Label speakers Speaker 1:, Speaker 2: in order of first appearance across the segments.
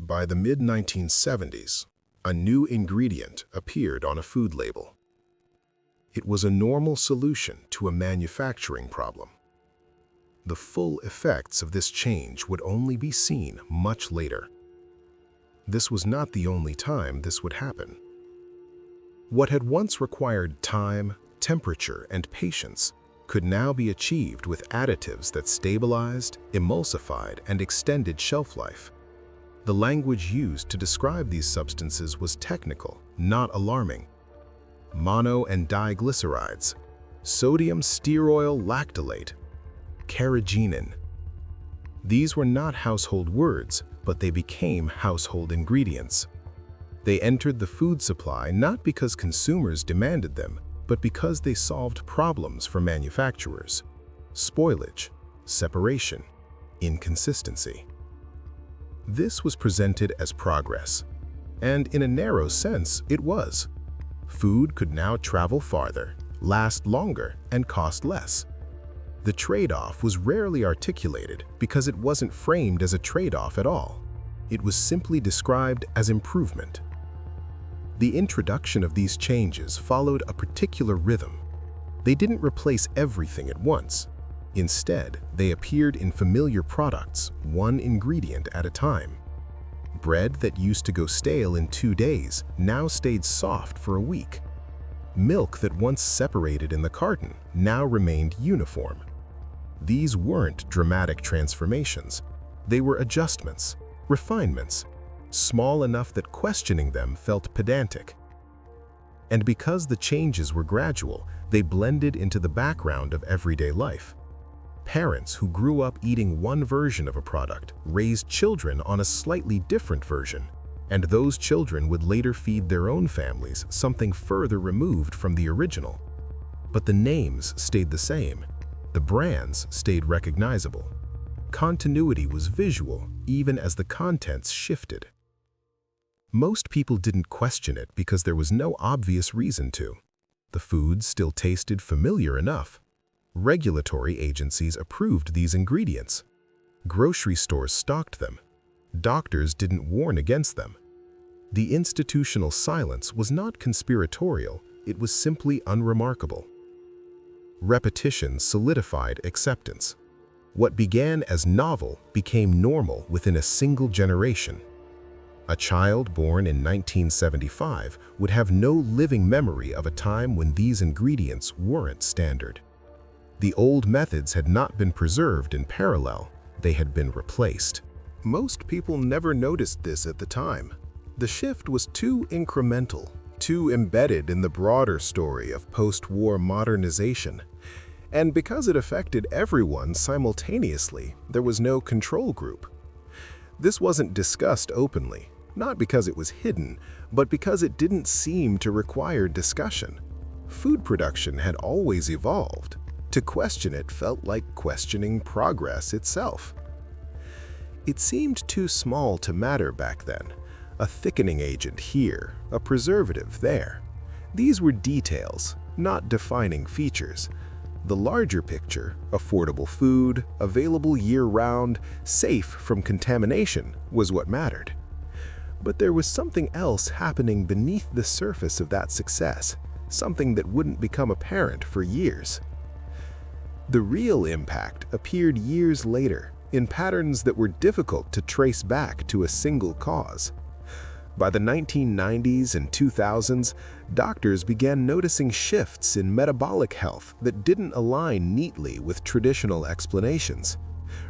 Speaker 1: By the mid-1970s, a new ingredient appeared on a food label. It was a normal solution to a manufacturing problem. The full effects of this change would only be seen much later. This was not the only time this would happen. What had once required time, temperature, and patience could now be achieved with additives that stabilized, emulsified, and extended shelf life. The language used to describe these substances was technical, not alarming. Mono and diglycerides, sodium stearoyl lactylate, carrageenan. These were not household words, but they became household ingredients. They entered the food supply not because consumers demanded them, but because they solved problems for manufacturers: spoilage, separation, inconsistency. This was presented as progress, and in a narrow sense, it was. Food could now travel farther, last longer, and cost less. The trade-off was rarely articulated because it wasn't framed as a trade-off at all. It was simply described as improvement. The introduction of these changes followed a particular rhythm. They didn't replace everything at once. Instead, they appeared in familiar products, one ingredient at a time. Bread that used to go stale in 2 days now stayed soft for a week. Milk that once separated in the carton now remained uniform. These weren't dramatic transformations. They were adjustments, refinements, small enough that questioning them felt pedantic. And because the changes were gradual, they blended into the background of everyday life. Parents who grew up eating one version of a product raised children on a slightly different version, and those children would later feed their own families something further removed from the original. But the names stayed the same. The brands stayed recognizable. Continuity was visual, even as the contents shifted. Most people didn't question it because there was no obvious reason to. The foods still tasted familiar enough. Regulatory agencies approved these ingredients. Grocery stores stocked them. Doctors didn't warn against them. The institutional silence was not conspiratorial, it was simply unremarkable. Repetition solidified acceptance. What began as novel became normal within a single generation. A child born in 1975 would have no living memory of a time when these ingredients weren't standard. The old methods had not been preserved in parallel, they had been replaced. Most people never noticed this at the time. The shift was too incremental, too embedded in the broader story of post-war modernization. And because it affected everyone simultaneously, there was no control group. This wasn't discussed openly, not because it was hidden, but because it didn't seem to require discussion. Food production had always evolved. To question it felt like questioning progress itself. It seemed too small to matter back then. A thickening agent here, a preservative there. These were details, not defining features. The larger picture, affordable food, available year-round, safe from contamination, was what mattered. But there was something else happening beneath the surface of that success, something that wouldn't become apparent for years. The real impact appeared years later, in patterns that were difficult to trace back to a single cause. By the 1990s and 2000s, doctors began noticing shifts in metabolic health that didn't align neatly with traditional explanations.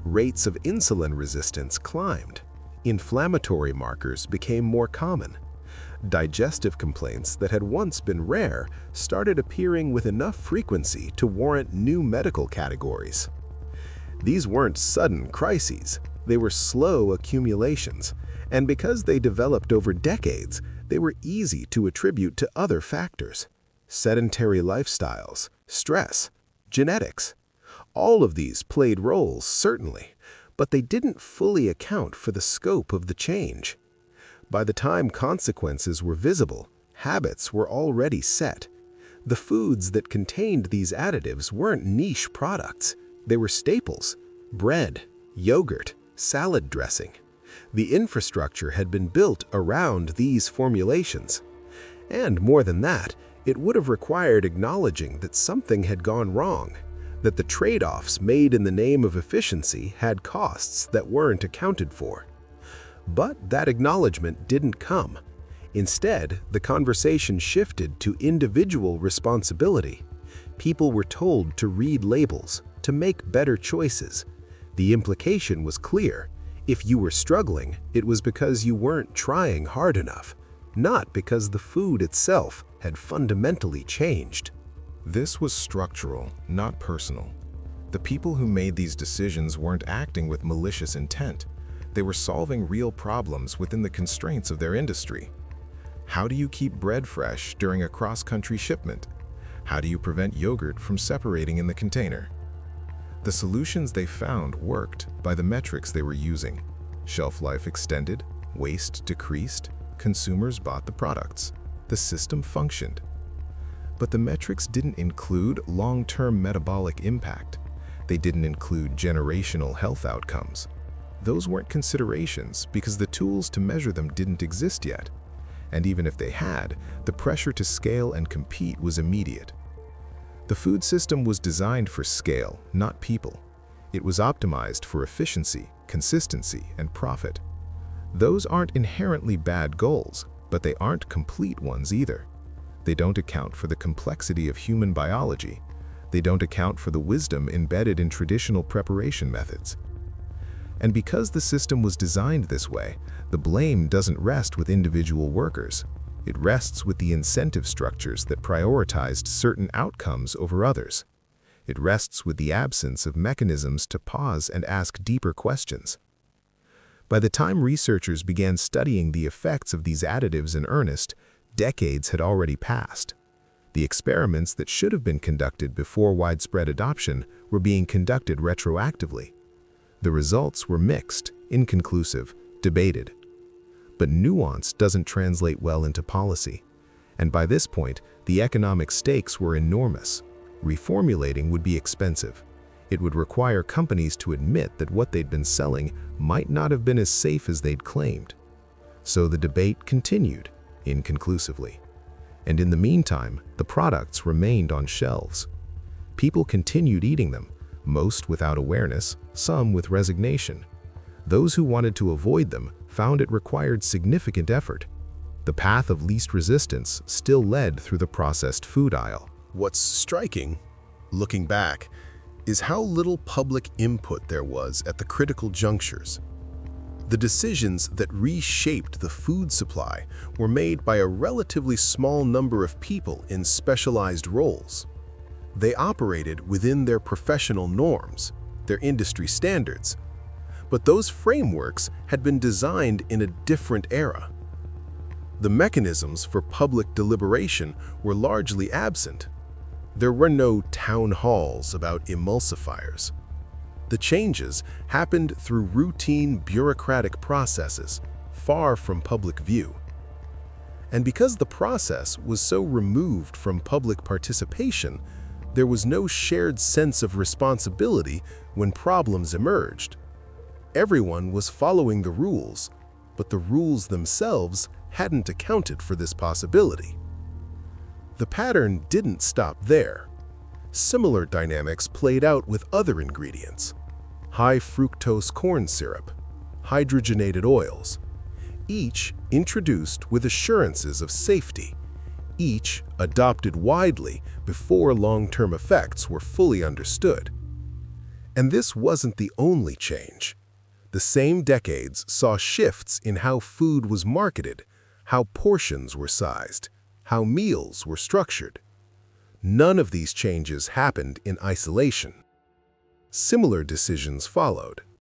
Speaker 1: Rates of insulin resistance climbed. Inflammatory markers became more common. Digestive complaints that had once been rare started appearing with enough frequency to warrant new medical categories. These weren't sudden crises, they were slow accumulations, and because they developed over decades, they were easy to attribute to other factors: sedentary lifestyles, stress, genetics. All of these played roles, certainly, but they didn't fully account for the scope of the change. By the time consequences were visible, habits were already set. The foods that contained these additives weren't niche products. They were staples: bread, yogurt, salad dressing. The infrastructure had been built around these formulations. And more than that, it would have required acknowledging that something had gone wrong, that the trade-offs made in the name of efficiency had costs that weren't accounted for. But that acknowledgement didn't come. Instead, the conversation shifted to individual responsibility. People were told to read labels, to make better choices. The implication was clear. If you were struggling, it was because you weren't trying hard enough, not because the food itself had fundamentally changed.
Speaker 2: This was structural, not personal. The people who made these decisions weren't acting with malicious intent. They were solving real problems within the constraints of their industry. How do you keep bread fresh during a cross-country shipment? How do you prevent yogurt from separating in the container? The solutions they found worked by the metrics they were using. Shelf life extended, waste decreased, consumers bought the products. The system functioned. But the metrics didn't include long-term metabolic impact. They didn't include generational health outcomes. Those weren't considerations because the tools to measure them didn't exist yet. And even if they had, the pressure to scale and compete was immediate. The food system was designed for scale, not people. It was optimized for efficiency, consistency, and profit. Those aren't inherently bad goals, but they aren't complete ones either. They don't account for the complexity of human biology. They don't account for the wisdom embedded in traditional preparation methods. And because the system was designed this way, the blame doesn't rest with individual workers. It rests with the incentive structures that prioritized certain outcomes over others. It rests with the absence of mechanisms to pause and ask deeper questions. By the time researchers began studying the effects of these additives in earnest, decades had already passed. The experiments that should have been conducted before widespread adoption were being conducted retroactively. The results were mixed, inconclusive, debated. But nuance doesn't translate well into policy. And by this point, the economic stakes were enormous. Reformulating would be expensive. It would require companies to admit that what they'd been selling might not have been as safe as they'd claimed. So the debate continued, inconclusively. And in the meantime, the products remained on shelves. People continued eating them, most without awareness, some with resignation. Those who wanted to avoid them found it required significant effort. The path of least resistance still led through the processed food aisle.
Speaker 1: What's striking, looking back, is how little public input there was at the critical junctures. The decisions that reshaped the food supply were made by a relatively small number of people in specialized roles. They operated within their professional norms, their industry standards, but those frameworks had been designed in a different era. The mechanisms for public deliberation were largely absent. There were no town halls about emulsifiers. The changes happened through routine bureaucratic processes, far from public view. And because the process was so removed from public participation, there was no shared sense of responsibility when problems emerged. Everyone was following the rules, but the rules themselves hadn't accounted for this possibility. The pattern didn't stop there. Similar dynamics played out with other ingredients: high fructose corn syrup, hydrogenated oils, each introduced with assurances of safety, each adopted widely before long-term effects were fully understood. And this wasn't the only change. The same decades saw shifts in how food was marketed, how portions were sized, how meals were structured. None of these changes happened in isolation. Similar decisions followed.